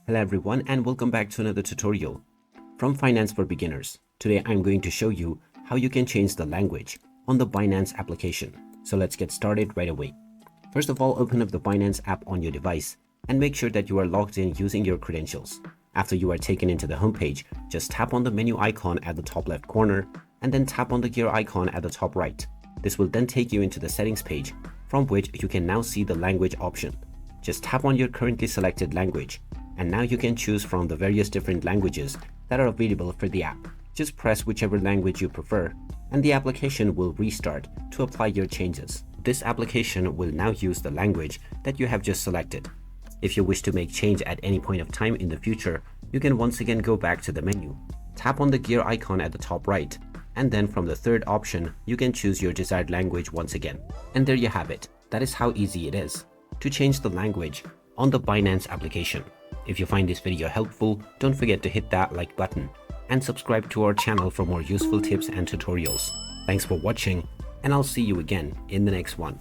Hello everyone and welcome back to another tutorial from Finance for Beginners. Today I'm going to show you how you can change the language on the Binance application. So let's get started right away. First of all, open up the Binance app on your device and make sure that you are logged in using your credentials. After you are taken into the homepage, just tap on the menu icon at the top left corner and then tap on the gear icon at the top right. This will then take you into the settings page from which you can now see the language option. Just tap on your currently selected language. And now you can choose from the various different languages that are available for the app. Just press whichever language you prefer and the application will restart to apply your changes. This application will now use the language that you have just selected. If you wish to make change at any point of time in the future, you can once again go back to the menu. Tap on the gear icon at the top right and then from the third option, you can choose your desired language once again. And there you have it. That is how easy it is to change the language on the Binance application. If you find this video helpful, don't forget to hit that like button and subscribe to our channel for more useful tips and tutorials. Thanks for watching, and I'll see you again in the next one.